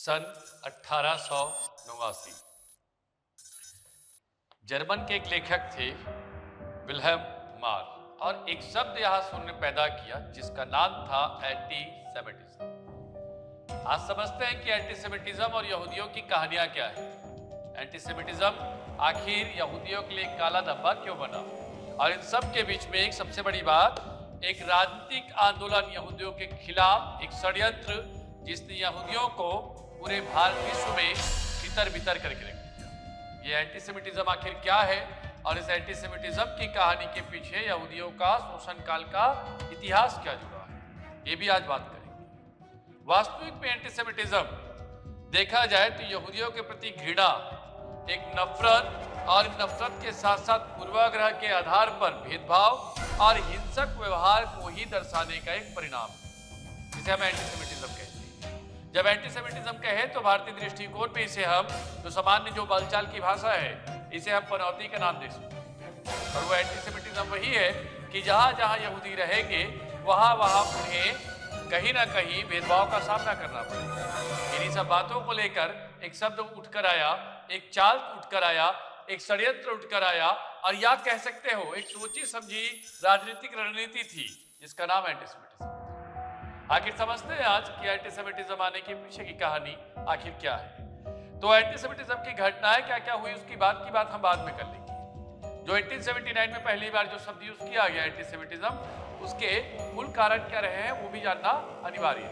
सन 1889। German के एक लेखक थे विल्हेम मार, और एक शब्द यहां से उन्होंने पैदा किया जिसका नाम था एंटीसेमिटिज्म। आज समझते हैं कि एंटीसेमिटिज्म और यहूदियों की कहानियां क्या है। एंटीसेमिटिज्म आखिर यहूदियों के लिए काला धब्बा क्यों बना, और इन सब के बीच में एक सबसे बड़ी बात, एक राजनीतिक आंदोलन यहूदियों के खिलाफ, एक षड्यंत्र जिसने यहूदियों को पूरे भारत विश्व में तितर बितर करके रख दिया। ये एंटीसेमिटिज्म आखिर क्या है, और इस एंटीसेमिटिज्म की कहानी के पीछे यहूदियों का शोषण काल का इतिहास क्या जुड़ा है, ये भी आज बात करेंगे। वास्तविक में एंटीसेमिटिज्म देखा जाए तो यहूदियों के प्रति घृणा, एक नफरत, और नफरत के साथ साथ पूर्वाग्रह के आधार पर भेदभाव और हिंसक व्यवहार को ही दर्शाने का एक परिणाम है, जिसे हम एंटीसेमिटिज्म कहते हैं। जब एंटीसेमिटिज्म कहें तो भारतीय दृष्टिकोण में इसे हम जो सामान्य जो बोलचाल की भाषा है, इसे हम पनौती का नाम दे सकते हैं। और वो एंटीसेमिटिज्म वही है कि जहां जहां यहूदी रहेंगे वहां वहां उन्हें कहीं ना कहीं भेदभाव का सामना करना पड़ेगा। इन्हीं सब बातों को लेकर एक शब्द उठकर आया, एक चाल उठकर आया, एक षड्यंत्र उठकर आया, और या कह सकते हो एक सोची समझी राजनीतिक रणनीति थी जिसका नाम एंटीसेमिटिज्म। आखिर समझते हैं आज कि एंटीसेमिटिज्म आने के पीछे की कहानी आखिर क्या है। तो एंटीसेमिटिज्म की घटनाएं क्या क्या हुई उसकी बात हम बाद में कर लेंगे। जो 1879 में पहली बार जो शब्द यूज किया गया एंटीसेमिटिज्म, उसके मूल कारण क्या रहे हैं वो भी जानना अनिवार्य है।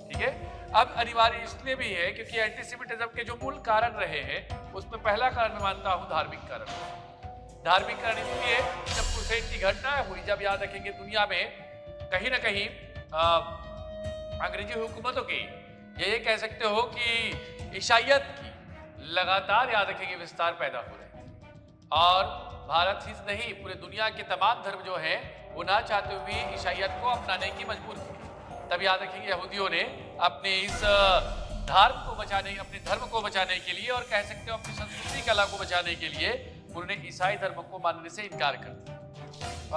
ठीक है, अब अनिवार्य इसलिए भी है क्योंकि एंटीसेमिटिज्म के जो मूल कारण रहे हैं उसमें पहला कारण मैं मानता हूं धार्मिक कारण। धार्मिक कारण इसलिए जब क्रूसेड की घटना हुई, जब याद रखेंगे दुनिया में कहीं ना कहीं अंग्रेजी हुकूमतों की ये कह सकते हो कि ईसाइयत की लगातार याद रखेंगे विस्तार पैदा हो रहे थे, और भारत ही नहीं पूरे दुनिया के तमाम धर्म जो है वो ना चाहते हुए ईसाइयत को अपनाने की मजबूर की। तब याद रखेंगे यहूदियों ने अपने इस धर्म को बचाने, अपने धर्म को बचाने के लिए, और कह सकते हो अपनी संस्कृति कला को बचाने के लिए, उन्होंने ईसाई धर्म को मानने से इनकार कर दिया।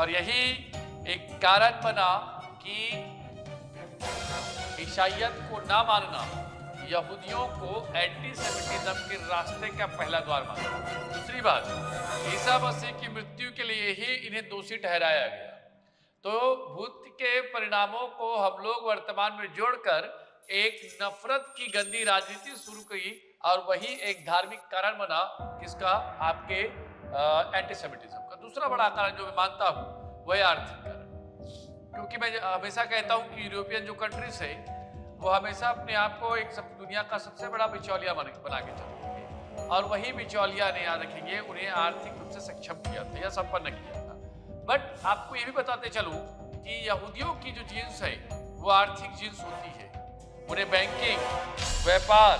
और यही एक कारण बना कि ईसाइयत को ना मानना यहूदियों को एंटीसेमिटिज्म के रास्ते का पहला द्वार माना। दूसरी बात, ईसा मसीह की मृत्यु के लिए ही इन्हें दोषी ठहराया गया। तो भूत के परिणामों को हम लोग वर्तमान में जोड़कर एक नफरत की गंदी राजनीति शुरू की, और वही एक धार्मिक कारण बना किसका, आपके एंटीसेमिटिज्म का। दूसरा बड़ा कारण जो मैं मानता हूं वह आर्थिक कारण, क्योंकि मैं हमेशा कहता हूं कि यूरोपियन जो कंट्रीज है वो हमेशा अपने आप को एक दुनिया का सबसे बड़ा बिचौलिया बना के चलते थे, और वही बिचौलिया ने याद रखेंगे उन्हें आर्थिक रूप से सक्षम किया था या संपन्न किया था। बट आपको ये भी बताते चलूं कि यहूदियों की जो जीन्स है वो आर्थिक जीन्स होती है। उन्हें बैंकिंग, व्यापार,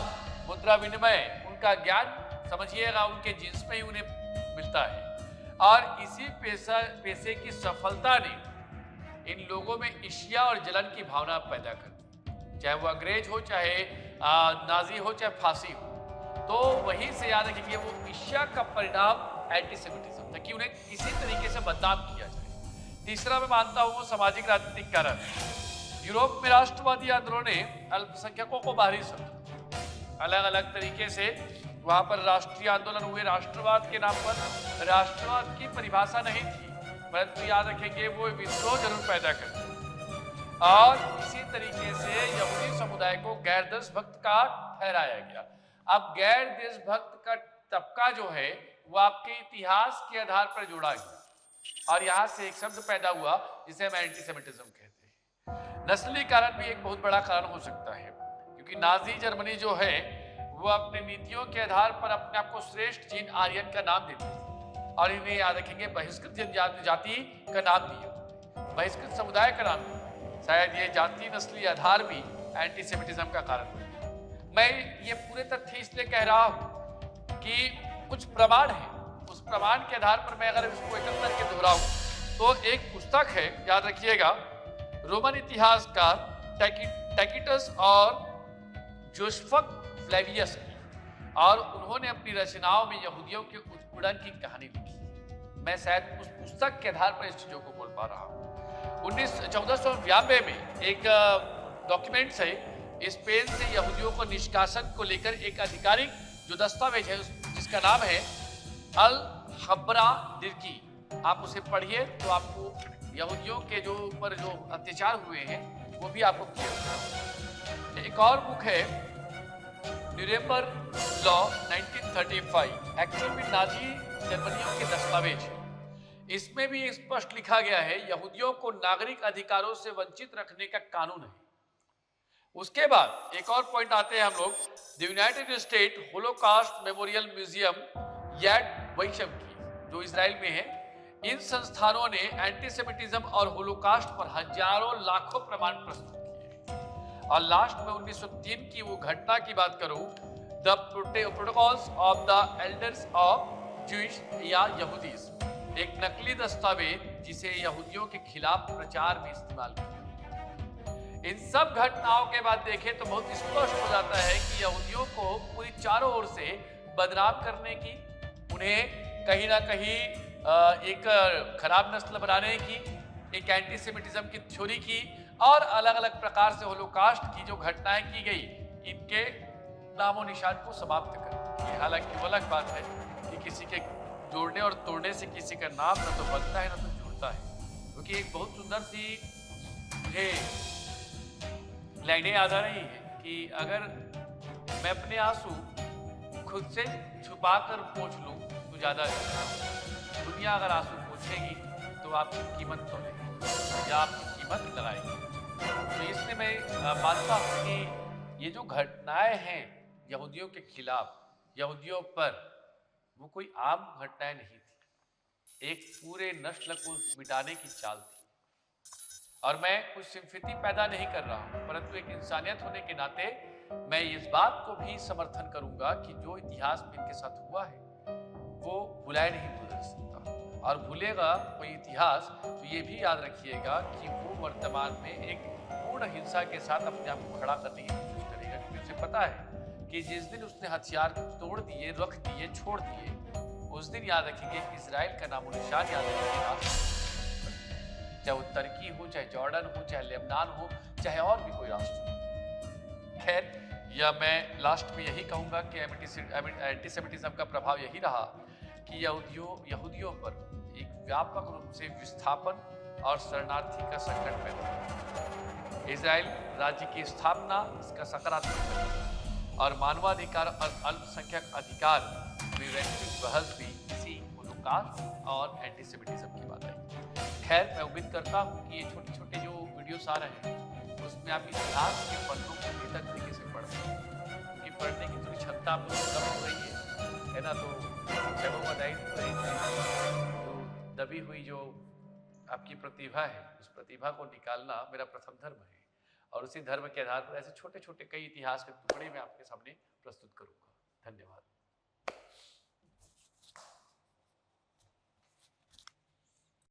मुद्रा विनिमय, उनका ज्ञान समझिएगा उनके जीन्स में ही उन्हें मिलता है। और इसी पेशे की सफलता ने इन लोगों में ईर्ष्या और जलन की भावना पैदा कर दी, चाहे वो अंग्रेज हो, चाहे नाजी हो, चाहे फांसी हो। तो वहीं से याद रखेंगे वो ईर्ष्या का परिणाम एंटीसेमिटिज्म था कि उन्हें किसी तरीके से बदनाम किया जाए। तीसरा मैं मानता हूं वो सामाजिक राजनीतिक कारण। यूरोप में राष्ट्रवादी आंदोलन ने अल्पसंख्यकों को बाहरी समझा, अलग अलग तरीके से वहां पर राष्ट्रीय आंदोलन हुए राष्ट्रवाद के नाम पर। राष्ट्रवाद की परिभाषा नहीं थी, परंतु याद रखेंगे वो विद्रोह जरूर पैदा करते, और इसी तरीके से यहूदी समुदाय को गैर देशभक्त का ठहराया गया। अब गैर देशभक्त का तबका जो है वो आपके इतिहास के आधार पर जोड़ा गया, और यहां से एक शब्द पैदा हुआ जिसे हम एंटीसेमिटिज्म कहते हैं। नस्ली कारण भी एक बहुत बड़ा कारण हो सकता है, क्योंकि नाजी जर्मनी जो है वो अपने नीतियों के आधार पर अपने आप को श्रेष्ठ जीन आर्यन का नाम देते थे, और इन्हें याद रखेंगे बहिष्कृत जनजाति का नाम दिया, बहिष्कृत समुदाय का नाम दिया। शायद ये जाति नस्ली आधार भी एंटीसेमिटिज्म का कारण है। मैं ये पूरे तथ्य इसलिए कह रहा हूं कि कुछ प्रमाण है, उस प्रमाण के आधार पर मैं अगर इसको एकत्र करके दोहराऊं तो एक पुस्तक है, याद रखिएगा, रोमन इतिहासकार टैकिटस और जोसेफस फ्लेवियस की, और उन्होंने अपनी रचनाओं में यहूदियों के उत्पीड़न की कहानी लिखी। मैं शायद उस पुस्तक के आधार पर इस चीजों को बोल पा रहा हूं। 1492 में एक डॉक्यूमेंट्स है स्पेन से यहूदियों को निष्कासन को लेकर एक आधिकारिक जो दस्तावेज है जिसका नाम है अल हब्रा दिर्की, आप उसे पढ़िए तो आपको यहूदियों के जो ऊपर जो अत्याचार हुए हैं वो भी आपको क्लियर होगा। एक और बुक है न्यूरेमबर्ग लॉ 1935, एक्चुअल में नाजी जर्मनियों के दस्तावेज है। इसमें भी स्पष्ट लिखा गया है यहूदियों को नागरिक अधिकारों से वंचित रखने का कानून है। उसके बाद एक और पॉइंट आते हैं हम लोग the United State Holocaust Memorial Museum Yad Vashem की, जो इजराइल में है। इन संस्थानों ने एंटीसेमिटिज्म और होलोकास्ट पर हजारों लाखों प्रमाण प्रस्तुत किए। और लास्ट में 1903 की वो घटना की बात करूं, the protocols of the elders of Jewish या यहूदीज, एक नकली दस्तावेज जिसे यहूदियों के खिलाफ प्रचार में इस्तेमाल किया। इन सब घटनाओं के बाद देखें तो बहुत स्पष्ट हो जाता है कि यहूदियों को पूरी चारों ओर से बदनाम करने की, उन्हें कहीं ना कहीं एक खराब नस्ल बनाने की, एक एंटीसेमिटिज्म की थ्योरी की और अलग अलग प्रकार से होलोकास्ट की जो घटनाएं की गई इनके नामो निशान को समाप्त कर। हालांकि वो अलग बात है कि किसी के जोड़ने और तोड़ने से किसी का नाम न तो बनता है न तो जुड़ता है। क्योंकि एक बहुत सुंदर सी मुझे लाइनें याद आ रही है कि अगर मैं अपने आंसू खुद से छुपा कर पोंछ लूं तो ज्यादा अच्छा है। दुनिया अगर आंसू पोंछेगी तो आपकी कीमत तोड़ेगी या आपकी कीमत लगाएगी। तो इसलिए मैं मानता हूं कि ये जो घटनाएं हैं यहूदियों के खिलाफ, यहूदियों पर, वो कोई आम घटनाएं नहीं थी, एक पूरे नस्ल को मिटाने की चाल थी। और मैं कुछ सिंपैथी पैदा नहीं कर रहा हूं, परंतु एक इंसानियत होने के नाते मैं इस बात को भी समर्थन करूंगा कि जो इतिहास में इनके साथ हुआ है वो भुलाया नहीं भूल सकता। और भूलेगा कोई इतिहास तो ये भी याद रखिएगा कि वो वर्तमान में एक पूर्ण हिंसा के साथ अपने आप को खड़ा करने की कोशिश करेगा, क्योंकि उसे पता है कि जिस दिन उसने हथियार तोड़ दिए, रख दिए, छोड़ दिए, उस दिन याद रखिए इजराइल का नामो निशान याद रखिएगा, चाहे वो तुर्की हो, चाहे जॉर्डन हो, चाहे लेबनान हो, चाहे और भी कोई राष्ट्र हो। खैर, या मैं लास्ट में यही कहूंगा कि एंटीसेमिटिज्म का प्रभाव यही रहा कि यहूदियों पर एक व्यापक रूप से विस्थापन और शरणार्थी का संकट पैदा हुआ। इजराइल राज्य की स्थापना इसका सकारात्मक और मानवाधिकार और अल्पसंख्यक अधिकार में वैश्विक बहस भी इसी होलोकास्ट और एंटीसेमिटिज्म की बात आई। खैर, मैं उम्मीद करता हूँ कि ये छोटे छोटे जो वीडियोस आ रहे हैं उसमें आप इतिहास के पन्नों को बेहतर तरीके से पढ़ पाएं, क्योंकि पढ़ने की थोड़ी क्षमता आप लोगों की कम हो रही है ना। तो जब वो जो दबी हुई जो आपकी प्रतिभा है, उस प्रतिभा को निकालना मेरा प्रथम धर्म है, और उसी धर्म के आधार पर ऐसे छोटे छोटे कई इतिहास के टुकड़े मैं आपके सामने प्रस्तुत करूंगा।